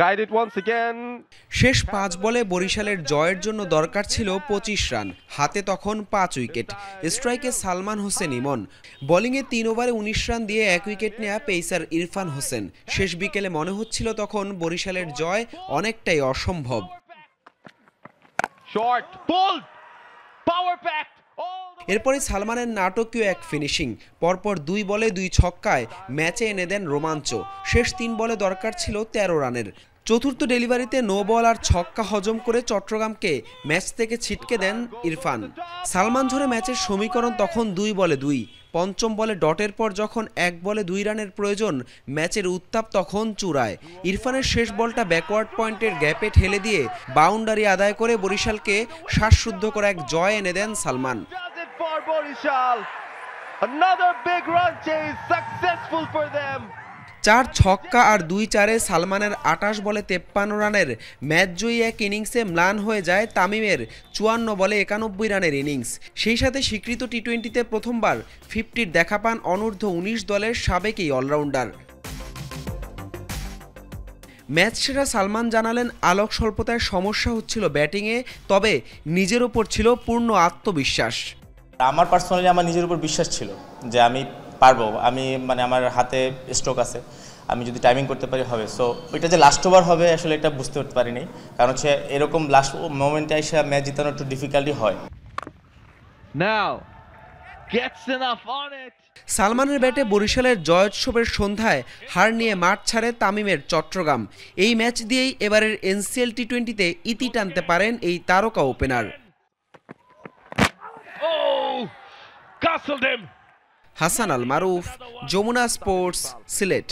Guided once again. শেষ 5 বলে বরিশালের জয়ের জন্য দরকার ছিল 25 রান, হাতে তখন 5 উইকেট। স্ট্রাইকে সালমান হোসেন ইমন, বোলিংয়ে 3 ওভারে 19 রান দিয়ে 1 উইকেট নেয়া পেসার ইরফান হোসেন। শেষ বিকেলে মনে হচ্ছিল তখন বরিশালের জয় অনেকটাই অসম্ভব। Short, pulled, power packed. এরপরে সালমানের নাটকীয় এক ফিনিশিং, পরপর 2 বলে 2 ছক্কায় ম্যাচে এনে দেন রোমাঞ্চ। শেষ 3 বলে দরকার ছিল 13 রানের। চতুর্থ ডেলিভারিতে নো বল আর ছক্কা হজম করে চট্টগ্রামকে ম্যাচ থেকে ছিটকে দেন ইরফান। সালমান ঝরে ম্যাচের সমীকরণ তখন 2 বলে 2। পঞ্চম বলে ডটের পর যখন 1 বলে 2 রানের প্রয়োজন, ম্যাচের উত্তাপ তখন চূড়ায়। ইরফানের শেষ বলটা ব্যাকওয়ার্ড পয়েন্টের গ্যাপে ঠেলে দিয়ে বাউন্ডারি আদায় করে বরিশালকে শ্বাসরুদ্ধ করে এক জয় এনে দেন Salman. For Borishal, another big run chase successful for them. 4 ছক্কা আর 2 চারে সালমানের 28 বলে 53 রানের ম্যাচজয়ী এক ইনিংসে ম্লান হয়ে যায় তামিমের 54 বলে 91 রানের ইনিংস। সেই সাথে স্বীকৃত টি-20তে প্রথমবার 50-র দেখা পান অনূর্ধ্ব 19 দলের সাবেক এই অলরাউন্ডার। ম্যাচ সেরা সালমান জানালেন, আলোক স্বল্পতায় সমস্যা হচ্ছিল ব্যাটিংয়ে, তবে নিজের ওপর ছিল পূর্ণ আত্মবিশ্বাস। আমার পার্সোনালি আমার নিজের উপর বিশ্বাস ছিল যে আমি পারবো, আমার হাতে স্ট্রোক আছে, আমি যদি টাইমিং করতে পারি হবে। সো ওইটা যে লাস্ট ওভার হবে আসলে এটা বুঝতে পারিনি, কারণ হচ্ছে এরকম লাস্ট মোমেন্টে এসে ম্যাচ জিতানো একটু ডিফিকাল্টি হয়। Now gets enough on it. সালমানের ব্যাটে বরিশালের জয়োৎসবের সন্ধ্যায় হার নিয়ে মাঠ ছাড়ে তামিমের চট্টগ্রাম। এই ম্যাচ দিয়েই এবারের এনসিএল টি-20তে ইতি টানতে পারেন এই তারকা ওপেনার। হাসান আল মারুফ, যমুনা স্পোর্টস, সিলেট।